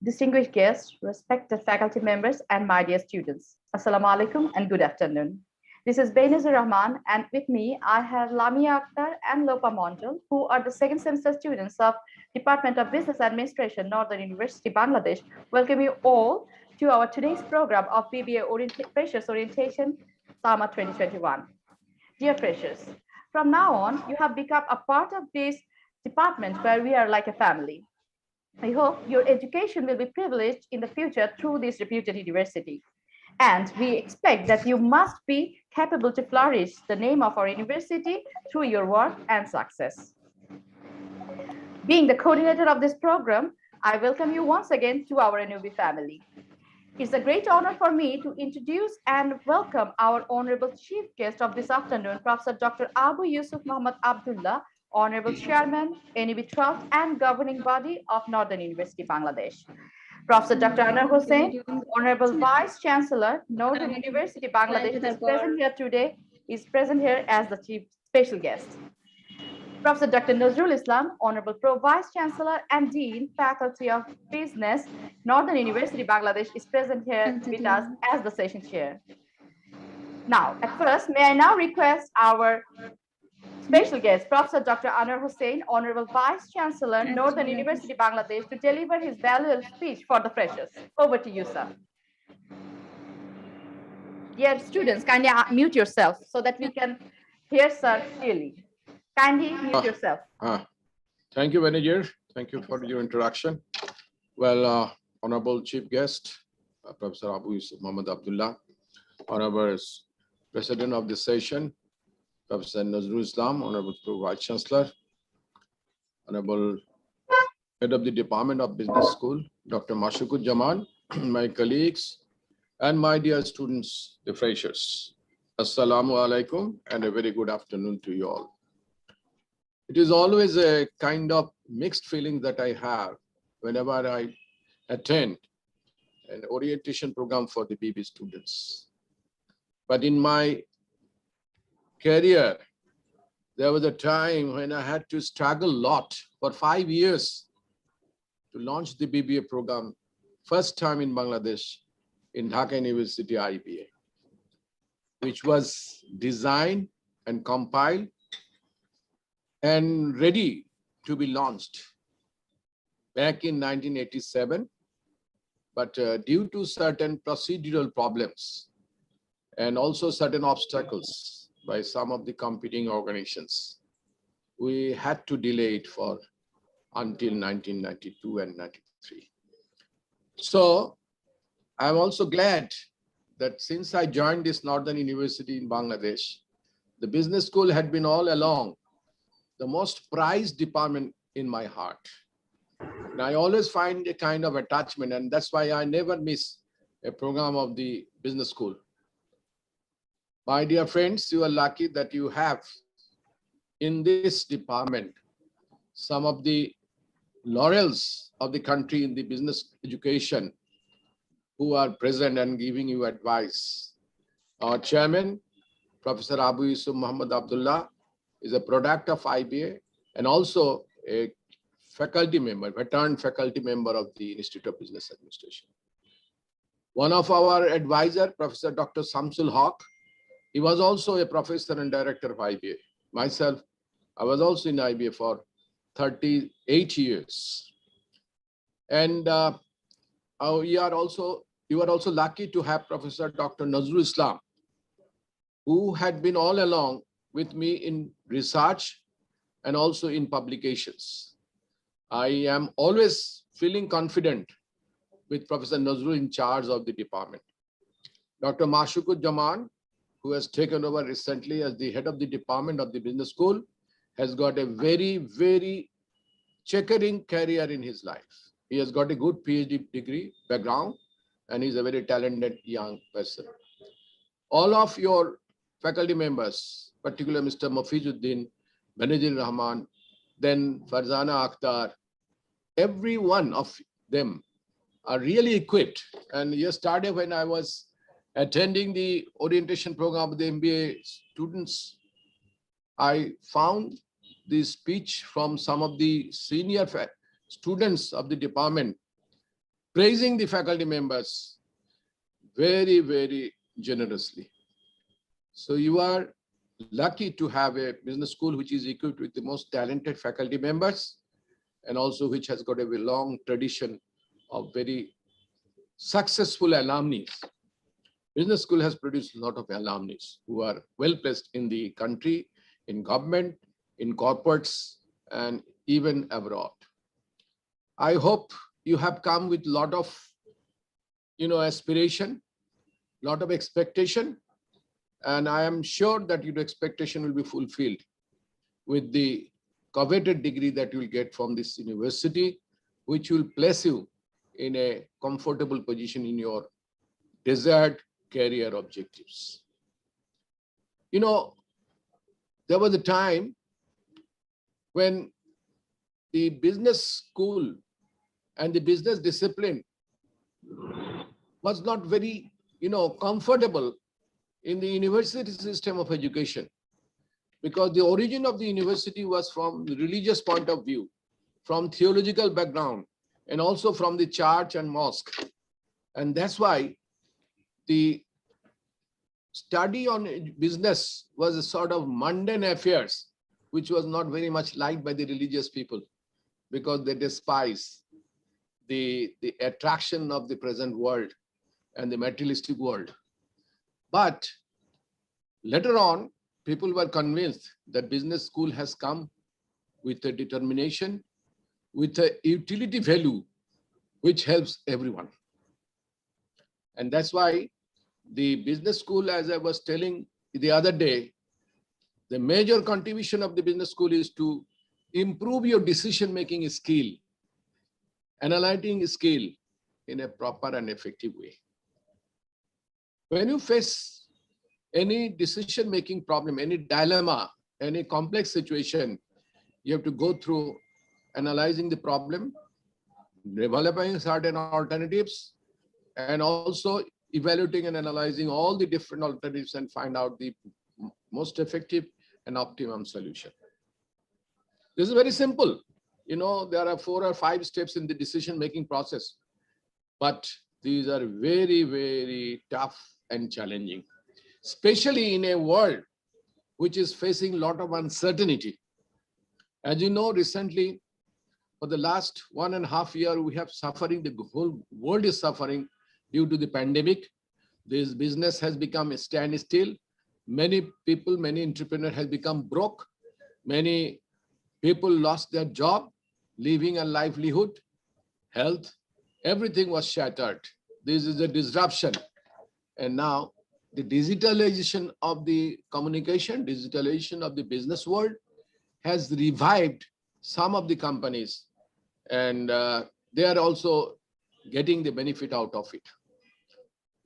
Distinguished guests, respected faculty members, and my dear students, Assalamu alaikum and good afternoon. This is Benazir Rahman, and with me I have Lamia Akhtar and Lopa Mondal, who are the second semester students of Department of Business Administration, Northern University, Bangladesh. Welcome you all to our today's program of BBA Freshers Orientation, Summer 2021. Dear freshers, from now on, you have become a part of this department where we are like a family. I hope your education will be privileged in the future through this reputed university. And we expect that you must be capable to flourish the name of our university through your work and success. Being the coordinator of this program, I welcome you once again to our NUB family. It's a great honor for me to introduce and welcome our honorable chief guest of this afternoon, Professor Dr. Abu Yusuf Muhammad Abdullah, Honorable Chairman, NUB 12th and Governing Body of Northern University, Bangladesh. Professor Dr. Anar Hossain, Honorable Vice Chancellor, Northern University, Bangladesh, is present here as the chief special guest. Professor Dr. Nazrul Islam, Honorable Pro Vice Chancellor and Dean, Faculty of Business, Northern University, Bangladesh, is present here with us as the session chair. Now, at first, may I now request our special guest, Professor Dr. Anar Hossain, Honorable Vice Chancellor, Northern University, Bangladesh, to deliver his valuable speech for the freshers. Over to you, sir. Dear students, kindly mute yourself so that we can hear sir clearly. Kindly mute yourself. Thank you, Manager. Thank you for your introduction. Well, Honorable Chief Guest, Professor Abu Yusuf Muhammad Abdullah, Honorable President of the session, Professor Nazrul Islam, Honorable Vice Chancellor, Honorable Head of the Department of Business School, Dr. Mashukud Jaman, my colleagues, and my dear students, the freshers. Assalamu alaikum and a very good afternoon to you all. It is always a kind of mixed feeling that I have whenever I attend an orientation program for the BB students. But in my career, there was a time when I had to struggle a lot for 5 years to launch the BBA program, first time in Bangladesh, in Dhaka University IBA, which was designed and compiled and ready to be launched back in 1987. But due to certain procedural problems and also certain obstacles by some of the competing organizations, we had to delay it for until 1992 and 93. So I'm also glad that since I joined this Northern University in Bangladesh, the business school had been all along the most prized department in my heart. And I always find a kind of attachment, and that's why I never miss a program of the business school. My dear friends, you are lucky that you have in this department some of the laurels of the country in the business education who are present and giving you advice. Our chairman, Professor Abu Yusuf Muhammad Abdullah, is a product of IBA and also a faculty member, veteran faculty member of the Institute of Business Administration. One of our advisor, Professor Dr. Samsul Haq, he was also a professor and director of IBA. Myself, I was also in IBA for 38 years. And you are also lucky to have Professor Dr. Nazrul Islam, who had been all along with me in research and also in publications. I am always feeling confident with Professor Nazrul in charge of the department. Dr. Mashukud Jaman, who has taken over recently as the head of the department of the business school, has got a very, very checkering career in his life. He has got a good PhD degree background, and he's a very talented young person. All of your faculty members, particularly Mr. Mafizuddin, Benazir Rahman, then Farzana Akhtar, every one of them are really equipped. And yesterday when I was attending the orientation program of the MBA students, I found this speech from some of the senior students of the department praising the faculty members very, very generously. So you are lucky to have a business school which is equipped with the most talented faculty members and also which has got a very long tradition of very successful alumni. Business school has produced a lot of alumni who are well placed in the country, in government, in corporates, and even abroad. I hope you have come with a lot of, aspiration, lot of expectation, and I am sure that your expectation will be fulfilled with the coveted degree that you will get from this university, which will place you in a comfortable position in your desired career objectives. There was a time when the business school and the business discipline was not very, comfortable in the university system of education, because the origin of the university was from the religious point of view, from theological background, and also from the church and mosque. And that's why the study on business was a sort of mundane affairs, which was not very much liked by the religious people because they despise the attraction of the present world and the materialistic world. But later on, people were convinced that business school has come with a determination, with a utility value, which helps everyone. And that's why the business school, as I was telling the other day, the major contribution of the business school is to improve your decision-making skill, analyzing skill in a proper and effective way. When you face any decision-making problem, any dilemma, any complex situation, you have to go through analyzing the problem, developing certain alternatives, and also evaluating and analyzing all the different alternatives and find out the most effective and optimum solution. This is very simple. There are 4 or 5 steps in the decision-making process, but these are very, very tough and challenging, especially in a world which is facing a lot of uncertainty. As you know, recently, for the last 1.5 years, we have suffering, the whole world is suffering due to the pandemic. This business has become a standstill. Many people, many entrepreneurs have become broke. Many people lost their job, living a livelihood, health, everything was shattered. This is a disruption. And now the digitalization of the communication, digitalization of the business world has revived some of the companies, and they are also getting the benefit out of it.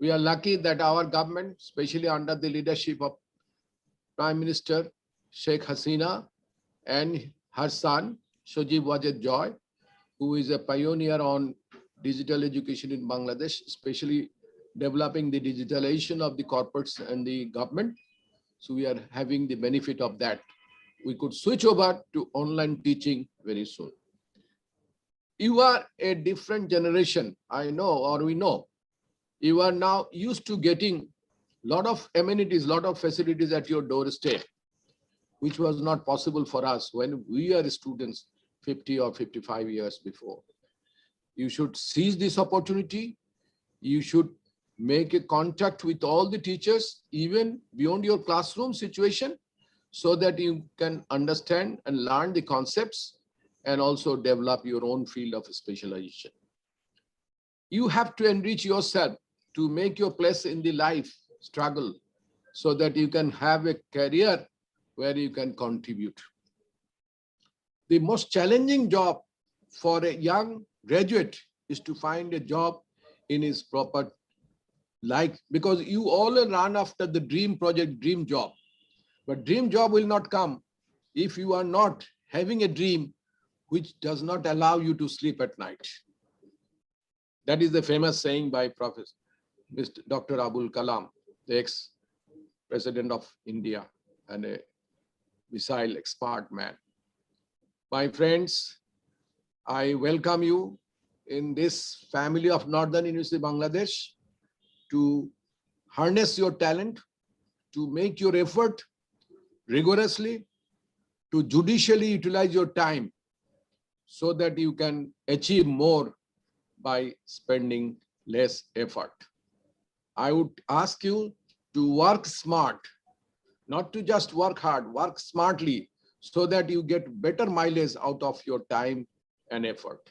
We are lucky that our government, especially under the leadership of Prime Minister Sheikh Hasina and her son, Shojib Wajed Joy, who is a pioneer on digital education in Bangladesh, especially developing the digitalization of the corporates and the government. So we are having the benefit of that. We could switch over to online teaching very soon. You are a different generation, I know, or we know. You are now used to getting a lot of amenities, lot of facilities at your doorstep, which was not possible for us when we are students 50 or 55 years before. You should seize this opportunity. You should make a contact with all the teachers, even beyond your classroom situation, so that you can understand and learn the concepts and also develop your own field of specialization. You have to enrich yourself to make your place in the life struggle so that you can have a career where you can contribute. The most challenging job for a young graduate is to find a job in his proper life, because you all run after the dream project, dream job. But dream job will not come if you are not having a dream which does not allow you to sleep at night. That is the famous saying by Professor Dr. Abul Kalam, the ex-president of India and a missile expert man. My friends, I welcome you in this family of Northern University Bangladesh to harness your talent, to make your effort rigorously, to judicially utilize your time so that you can achieve more by spending less effort. I would ask you to work smart, not to just work hard, work smartly so that you get better mileage out of your time and effort.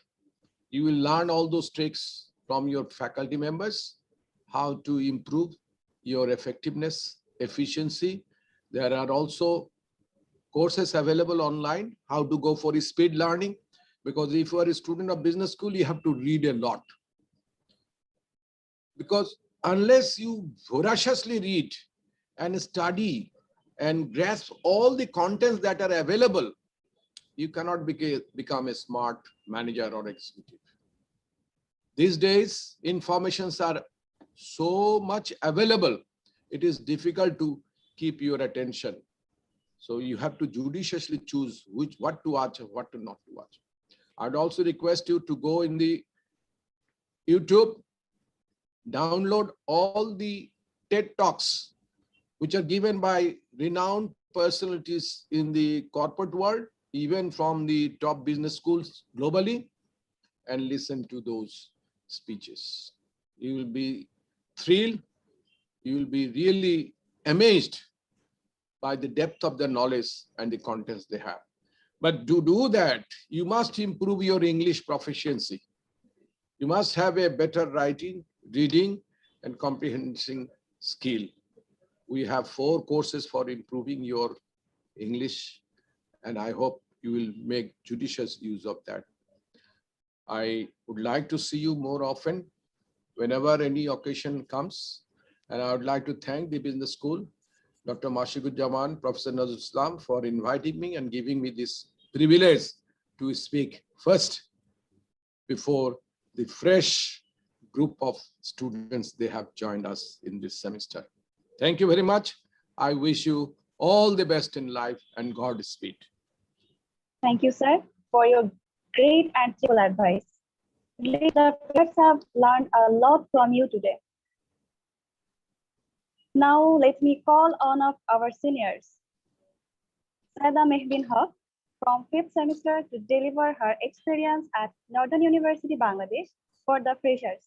You will learn all those tricks from your faculty members, how to improve your effectiveness, efficiency. There are also courses available online, how to go for speed learning, because if you are a student of business school, you have to read a lot. Because unless you voraciously read and study and grasp all the contents that are available, you cannot become a smart manager or executive. These days, informations are so much available, it is difficult to keep your attention. So you have to judiciously choose what to watch and what to not to watch. I'd also request you to go in the YouTube, download all the TED Talks, which are given by renowned personalities in the corporate world, even from the top business schools globally, and listen to those speeches. You will be thrilled. You will be really amazed by the depth of the knowledge and the contents they have. But to do that, you must improve your English proficiency. You must have a better writing, reading, and comprehension skill. We have 4 courses for improving your English, and I hope you will make judicious use of that. I would like to see you more often whenever any occasion comes. And I would like to thank the business school, Dr. Mashikuzzaman, Professor Nazrul Islam, for inviting me and giving me this privilege to speak first before the fresh group of students they have joined us in this semester. Thank you very much. I wish you all the best in life and Godspeed. Thank you, sir, for your great and cheerful advice. The players have learned a lot from you today. Now, let me call on our seniors. Saida Mehbin Haq from 5th semester to deliver her experience at Northern University, Bangladesh for the freshers.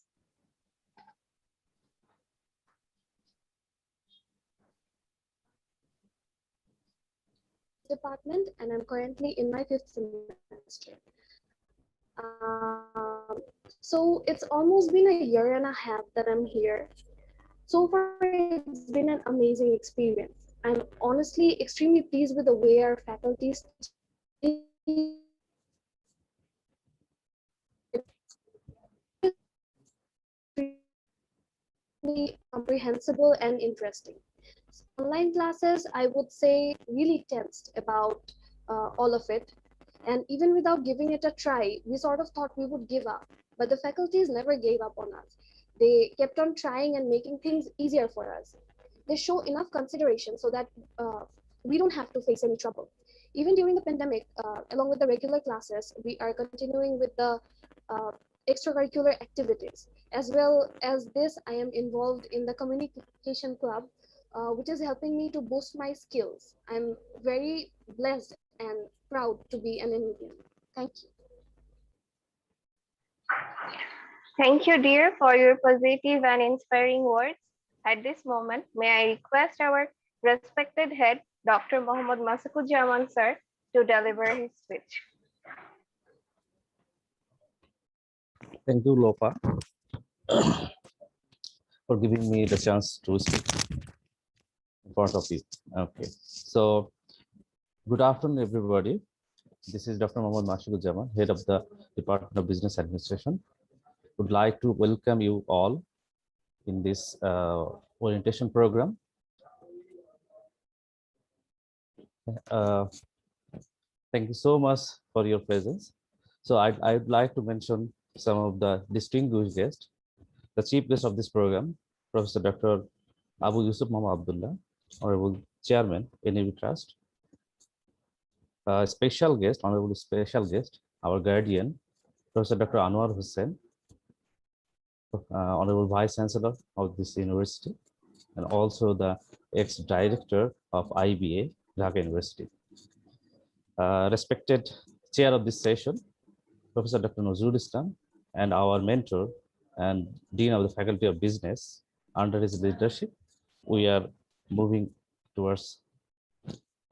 Department, and I'm currently in my 5th semester. So it's almost been a year and a half that I'm here. So far, it's been an amazing experience. I'm honestly extremely pleased with the way our faculty comprehensible and interesting. Online classes, I would say, really tensed about all of it. And even without giving it a try, we sort of thought we would give up. But the faculties never gave up on us. They kept on trying and making things easier for us. They show enough consideration so that we don't have to face any trouble. Even during the pandemic, along with the regular classes, we are continuing with the extracurricular activities. As well as this, I am involved in the communication club, which is helping me to boost my skills. I'm very blessed and proud to be an Indian. Thank you. Thank you, dear, for your positive and inspiring words. At this moment, may I request our respected head, Dr. Mohammad Mashikuzzaman, sir, to deliver his speech. Thank you, Lopa, for giving me the chance to speak in front of you. Okay, so good afternoon, everybody. This is Dr. Mohammad Mashikuzzaman, head of the Department of Business Administration. Would like to welcome you all in this orientation program. Thank you so much for your presence. So I'd like to mention some of the distinguished guests. The chief guest of this program, Professor Dr. Abu Yusuf Muhammad Abdullah, Honorable Chairman, NAB Trust. special guest, honorable special guest, our guardian, Professor Dr. Anwar Hussain, Honorable Vice Chancellor of this university, and also the ex-director of IBA, Dhaka University. Respected chair of this session, Professor Dr. Nazrul Islam, and our mentor and Dean of the Faculty of Business. Under his leadership, we are moving towards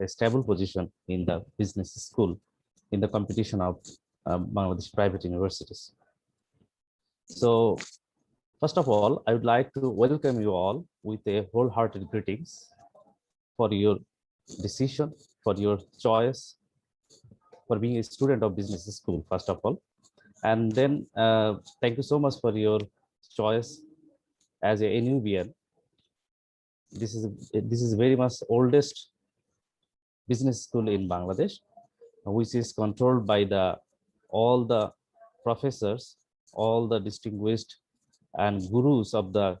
a stable position in the business school in the competition of Bangladesh private universities. So, first of all, I would like to welcome you all with a wholehearted greetings for your decision, for your choice, for being a student of business school, first of all. And then thank you so much for your choice as a Nubian. This is very much oldest business school in Bangladesh, which is controlled by all the professors, all the distinguished and gurus of the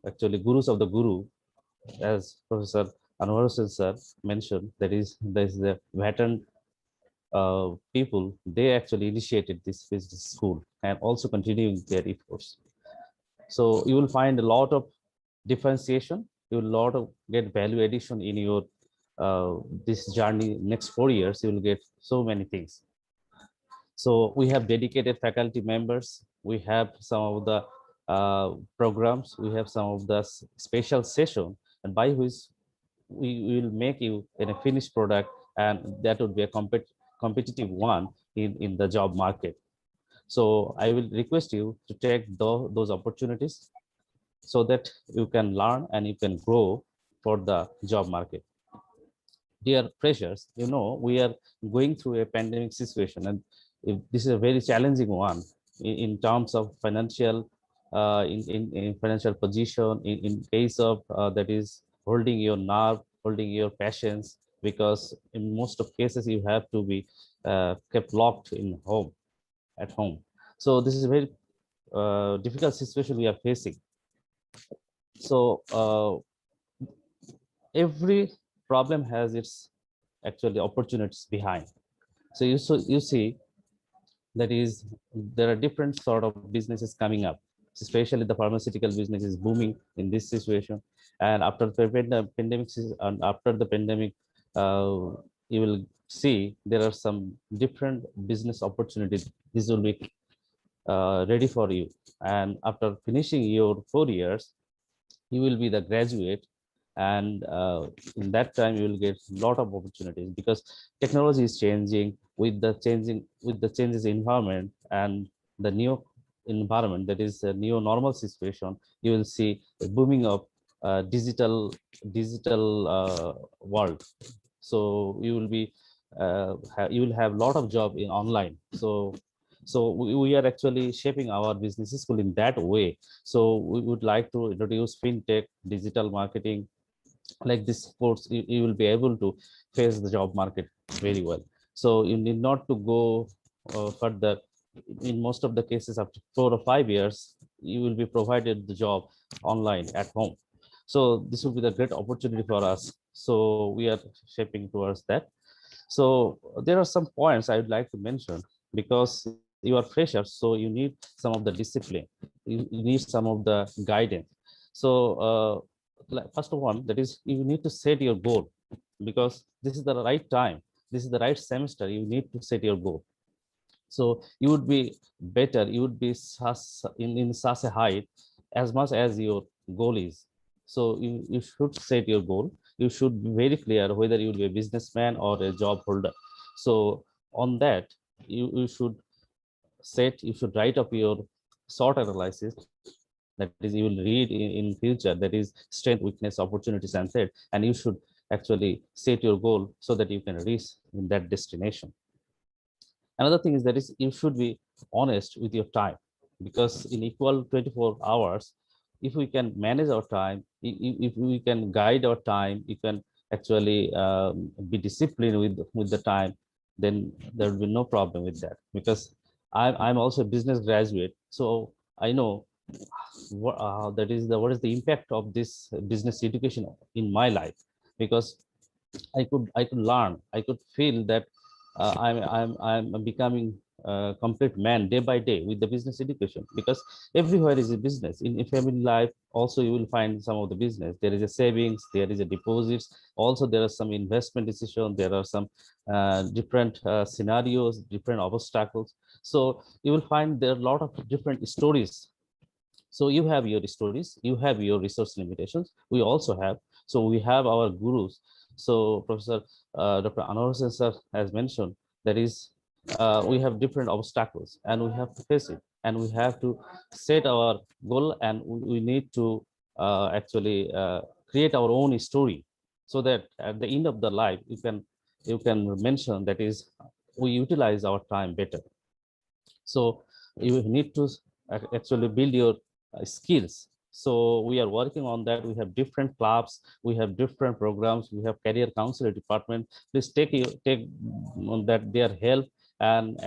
actually gurus of the guru, as Professor Anwar Hussain sir mentioned. There is the veteran people. They actually initiated this business school and also continuing their efforts. So you will find a lot of differentiation. You will get value addition in your this journey. Next 4 years, you will get so many things. So we have dedicated faculty members. We have some of the programs. We have some of the special session, and by which we will make you in a finished product, and that would be a competitive one in the job market. So I will request you to take those opportunities so that you can learn and you can grow for the job market. Dear freshers, you know, we are going through a pandemic situation, and this is a very challenging one in terms of financial, in financial position, in case of that is holding your nerve, holding your patience, because in most of cases you have to be kept locked at home. So this is a very difficult situation we are facing. So every problem has its actually opportunities behind. So you see that is there are different sort of businesses coming up, especially the pharmaceutical business is booming in this situation. And after the pandemic, and after the pandemic, you will see there are some different business opportunities. This will be ready for you. And after finishing your 4 years, you will be the graduate, and in that time you will get a lot of opportunities, because technology is changing with the changes in environment and the new environment, that is a new normal situation. You will see the booming of digital world. So you will have a lot of job in online. So we are actually shaping our business school in that way. So we would like to introduce fintech, digital marketing, like this course. You will be able to face the job market very well. So you need not to go further. In most of the cases, after 4 or 5 years, you will be provided the job online at home. So this will be the great opportunity for us. So we are shaping towards that. So there are some points I would like to mention, because you are freshers, so you need some of the discipline. You need some of the guidance. So first of all, that is, you need to set your goal, because this is the right time. This is the right semester. You need to set your goal. So you would be better. You would be in such a height as much as your goal is. So you should set your goal. You should be very clear whether you will be a businessman or a job holder. So on that, you should write up your SWOT analysis. That is, you will read in future, that is strength, weakness, opportunities, and threat, and you should actually set your goal so that you can reach in that destination. Another thing is that you should be honest with your time, because in equal 24 hours, if we can manage our time, if we can guide our time, you can actually be disciplined with the time, then there will be no problem with that. Because I'm also a business graduate, so I know what is the impact of this business education in my life. Because I could learn. I could feel that I'm becoming a complete man day by day with the business education, because everywhere is a business. In family life also you will find some of the business. There is a savings, there is a deposits. Also there are some investment decision. There are some different scenarios, different obstacles. So you will find there are a lot of different stories. So you have your stories, you have your resource limitations. We also have. So we have our gurus. So Professor Dr. Anwar Hussain sir has mentioned that is we have different obstacles and we have to face it, and we have to set our goal, and we need to actually create our own story, so that at the end of the life you can mention that is we utilize our time better. So you need to actually build your skills. So we are working on that. We have different clubs, we have different programs, we have career counselor department. Please take on that their help, and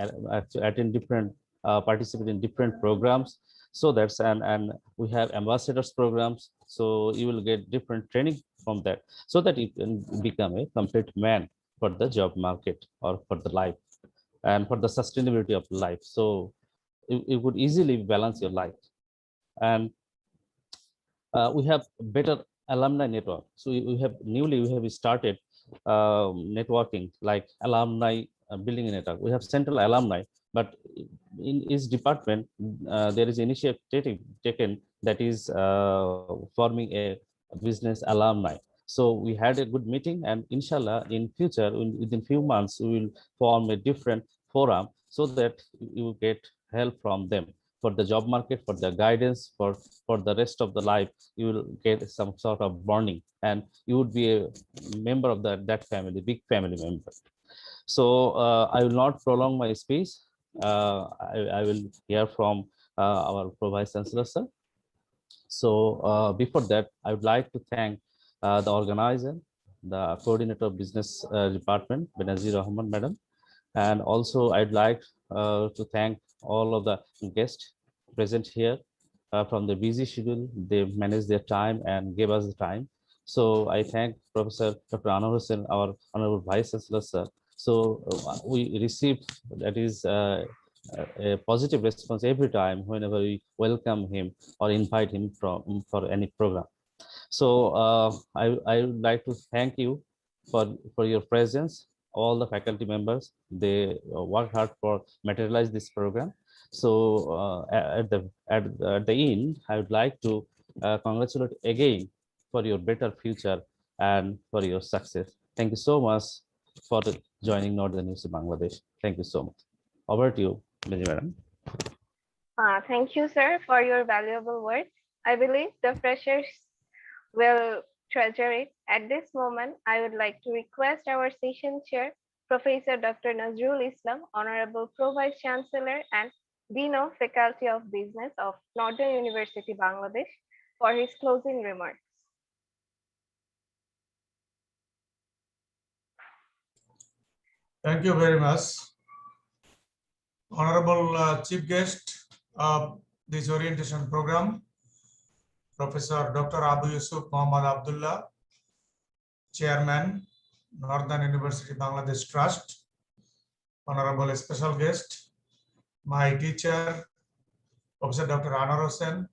attend different participate in different programs. So that's and we have ambassadors programs. So you will get different training from that, so that you can become a complete man for the job market or for the life and for the sustainability of life. So you could easily balance your life. And we have better alumni network. So we have started networking like alumni building a network. We have central alumni, but in each department there is initiative taken that is forming a business alumni. So we had a good meeting, and inshallah in future within few months we will form a different forum, so that you will get help from them for the job market, for the guidance, for the rest of the life. You will get some sort of bonding, and you would be a member of that family, big family member. So I will not prolong my speech. I will hear from our Vice Chancellor sir. So before that, I would like to thank the organizer, the coordinator of business department, Benazir Rahman madam. And also I'd like to thank all of the guests present here from the busy schedule. They managed their time and gave us the time. So I thank Professor Dr. Anwar Hussain, our Honorable Vice Chancellor sir. So we received that is a positive response every time whenever we welcome him or invite him for any program. So I would like to thank you for your presence. All the faculty members, they work hard for materialize this program. So at the end, I would like to congratulate again for your better future and for your success. Thank you so much for joining Northern University Bangladesh. Thank you so much. Over to you, madam. Thank you, sir, for your valuable words. I believe the freshers will treasure it. At this moment, I would like to request our session chair, Professor Dr. Nazrul Islam, Honorable Pro Vice Chancellor and Dean of Faculty of Business of Northern University Bangladesh, for his closing remarks. Thank you very much. Honorable Chief Guest of this orientation program, Professor Dr. Abu Yusuf Muhammad Abdullah, Chairman, Northern University Bangladesh Trust. Honorable special guest, my teacher, Professor Dr. Anwar Hussain,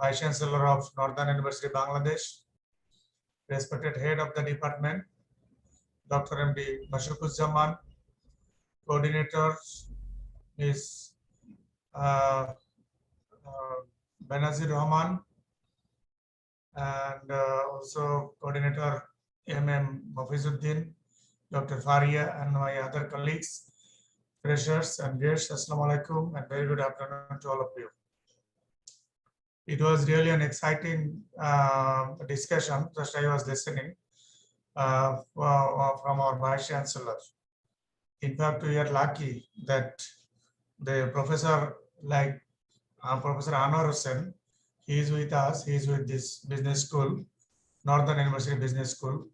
Vice Chancellor of Northern University Bangladesh, respected head of the department, Dr. M.D. Mashrukuzzaman, coordinators, Ms. Benazir Rahman, and also coordinator M.M. Mafizuddin, Dr. Faria, and my other colleagues, freshers and guests. Assalamu alaikum and very good afternoon to all of you. It was really an exciting discussion. Just I was listening from our Vice Chancellor. In fact, we are lucky that the professor like Professor Anwar Hussain, he is with us. He is with this business school, Northern University Business School.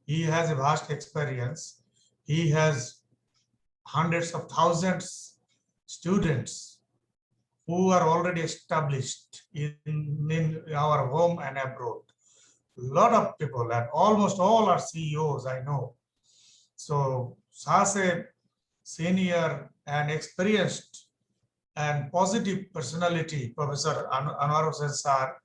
He has a vast experience. He has hundreds of thousands students who are already established in our home and abroad. lot of people, and almost all are CEOs, I know. So as a senior and experienced and positive personality, Professor Anwar Hussain sir,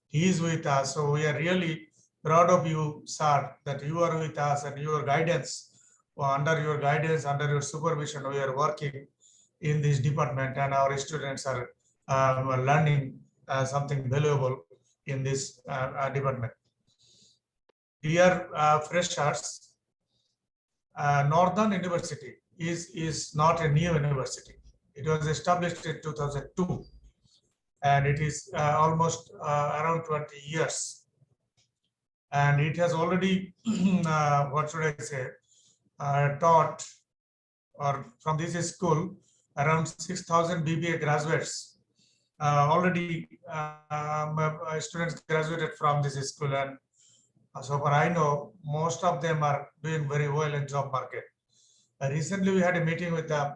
he is with us. So we are really proud of you, sir, that you are with us and your guidance, under your guidance, under your supervision, we are working in this department, and our students are learning something valuable in this department. Dear freshers, Northern University is not a new university. It was established in 2002, and it is almost around 20 years. And it has already, what should I say, taught, or from this school, around 6,000 BBA graduates. Already students graduated from this school, and so far I know, most of them are doing very well in job market. Recently, we had a meeting with the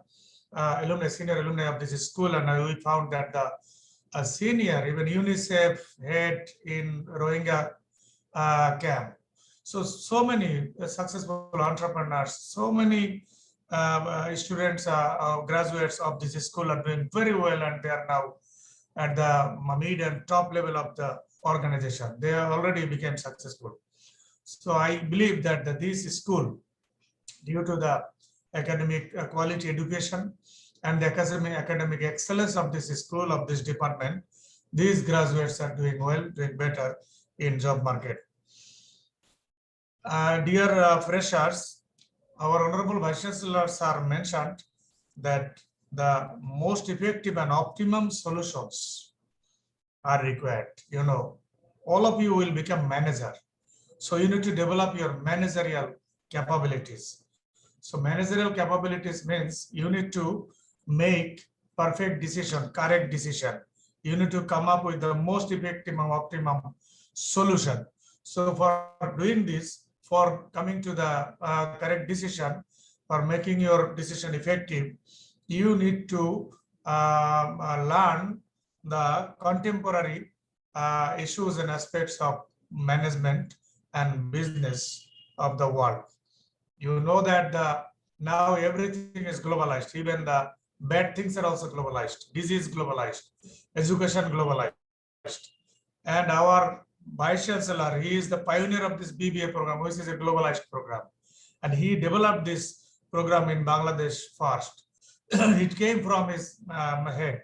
alumni, senior alumni of this school, and we found that the senior, even UNICEF head in Rohingya camp. So many successful entrepreneurs, so many students, graduates of this school are doing very well, and they are now at the mid and top level of the organization. They already became successful. So I believe that this school, due to the academic quality education and the academic excellence of this school, of this department, these graduates are doing well, doing better in job market. Dear freshers, our Honorable Vice Chancellor sir mentioned that the most effective and optimum solutions are required. You know, all of you will become manager. So you need to develop your managerial capabilities. So managerial capabilities means you need to make perfect decision, correct decision. You need to come up with the most effective and optimum solution. So for doing this, for coming to the correct decision, for making your decision effective, you need to learn the contemporary issues and aspects of management and business of the world. You know that now everything is globalized. Even the bad things are also globalized. Disease globalized, education globalized. And our Vice Chancellor, he is the pioneer of this BBA program, which is a globalized program. And he developed this program in Bangladesh first. It came from his head.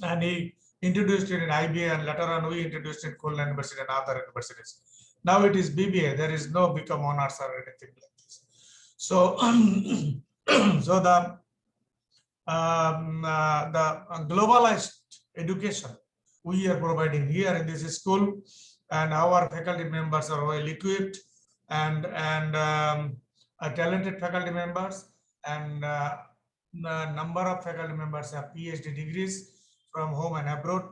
And he introduced it in IBA, and later on we introduced it in Khulna University and other universities. Now it is BBA. There is no become honors or anything like this. So, so the globalized education we are providing here in this school, and our faculty members are well equipped and talented faculty members, and number of faculty members have PhD degrees from home and abroad.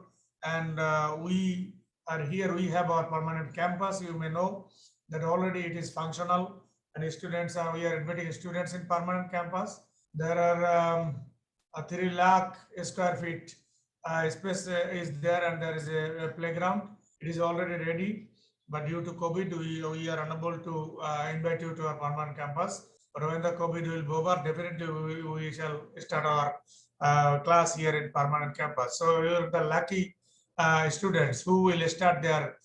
And we are here, we have our permanent campus. You may know that already it is functional, and students are, we are admitting students in permanent campus. There are 3 lakh square feet space is there, and there is a playground. It is already ready, but due to COVID, we are unable to invite you to our permanent campus. But when the COVID will be over, definitely we shall start our class here in permanent campus. So you are the lucky students who will start their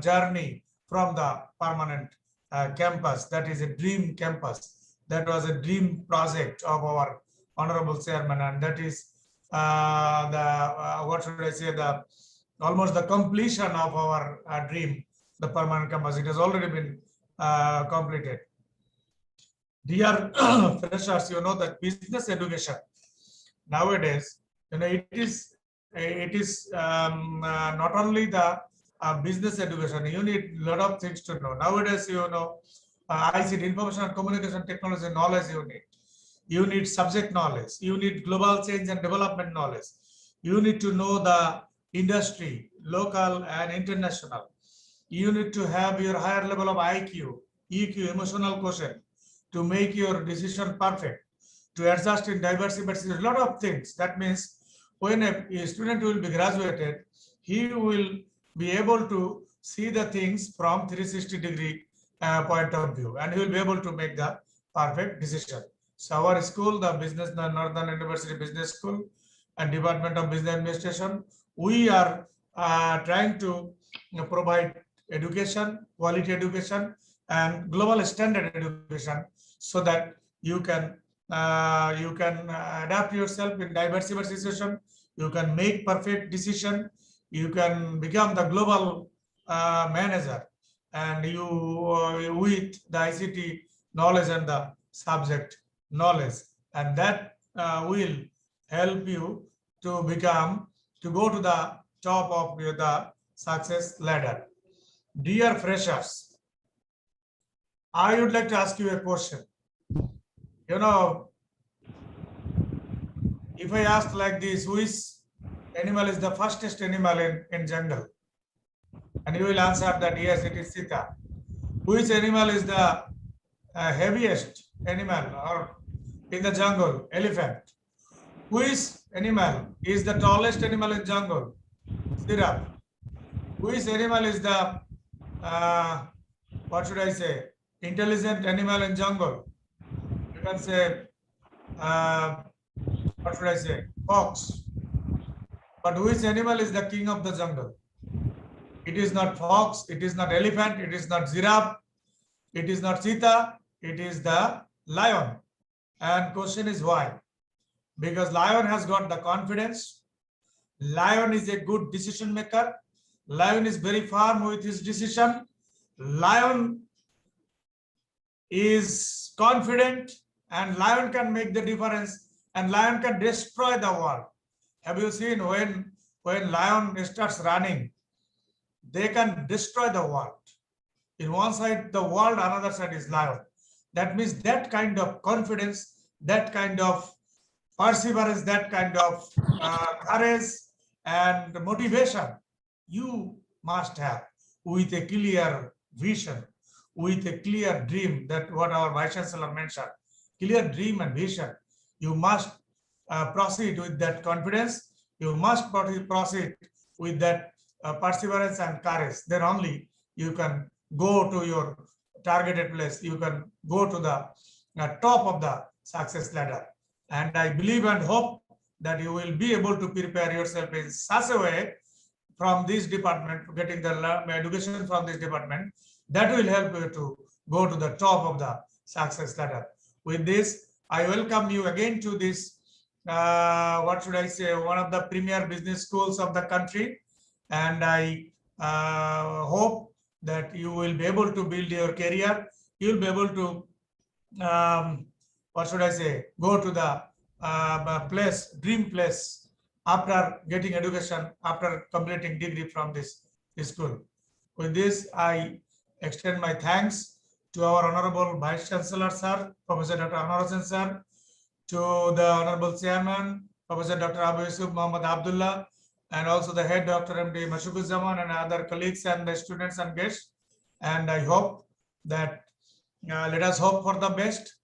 journey from the permanent campus. That is a dream campus. That was a dream project of our Honorable Chairman, and that is what should I say, the almost the completion of our dream, the permanent campus. It has already been completed. Dear freshers, you know that business education nowadays, you know, it is not only the business education. You need a lot of things to know nowadays. You know, ICT, information and communication technology knowledge you need. You need subject knowledge. You need global change and development knowledge. You need to know the industry, local and international. You need to have your higher level of IQ, EQ, emotional quotient, to make your decision perfect, to adjust in diversity, but a lot of things. That means when a student will be graduated, he will be able to see the things from 360-degree point of view, and he will be able to make the perfect decision. So our school, the Northern University Business School and Department of Business Administration, we are trying to provide education, quality education, and global standard education, so that you can adapt yourself in diverse situation. You can make perfect decision. You can become the global manager, and you with the ICT knowledge and the subject knowledge, and that will help you to go to the top of the success ladder. Dear freshers, I would like to ask you a question. You know, if I ask like this, which animal is the fastest animal in jungle? And you will answer that yes, it is cheetah. Which animal is the heaviest animal or in the jungle? Elephant. Which animal is the tallest animal in jungle? Giraffe. Which animal is the what should I say, intelligent animal in jungle? You can say what should I say, fox. But which animal is the king of the jungle? It is not fox, it is not elephant, it is not giraffe, it is not cheetah, it is the lion. And question is why? Because lion has got the confidence. Lion is a good decision maker. Lion is very firm with his decision. Lion is confident, and lion can make the difference, and lion can destroy the world. Have you seen when lion starts running, they can destroy the world. In one side the world, another side is lion. That means that kind of confidence, that kind of perseverance, that kind of courage and motivation you must have, with a clear vision, with a clear dream. That what our Vice Chancellor mentioned, clear dream and vision. You must proceed with that confidence. You must proceed with that perseverance and courage. Then only you can go to your targeted place. You can go to the top of the success ladder. And I believe and hope that you will be able to prepare yourself in such a way from this department, getting the education from this department, that will help you to go to the top of the success ladder. With this, I welcome you again to this, what should I say, one of the premier business schools of the country. And I hope that you will be able to build your career. You will be able to, what should I say, go to the place, dream place, after getting education, after completing degree from this school. With this, I extend my thanks to our Honorable Vice Chancellor, Sir, Professor Dr. Anwar Hossain, Sir, to the Honorable Chairman, Professor Dr. Abu Yusuf Muhammad Abdullah, and also the head, Dr. MD Mashuquzzaman, and other colleagues and the students and guests. And I hope that let us hope for the best,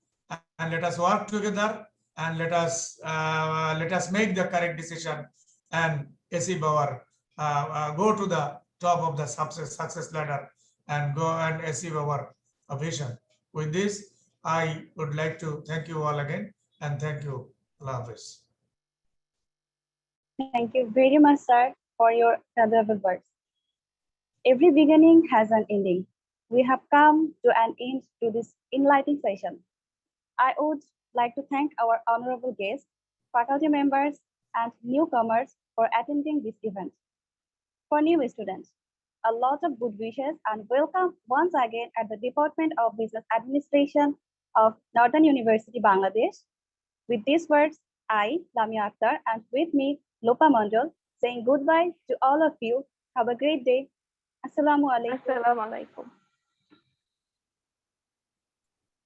and let us work together, and let us make the correct decision and achieve our go to the top of the success ladder and go and achieve our vision. With this, I would like to thank you all again, and thank you. Allah Hafiz. Thank you very much, sir, for your valuable words. Every beginning has an ending. We have come to an end to this enlightening session. I would like to thank our honorable guests, faculty members, and newcomers for attending this event. For new students, a lot of good wishes and welcome once again at the Department of Business Administration of Northern University, Bangladesh. With these words, I, Lamia Akhtar, and with me, Lopa Mondal, saying goodbye to all of you. Have a great day. Assalamu alaikum. Assalamu alaikum.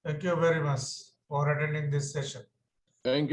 Thank you very much for attending this session. Thank you.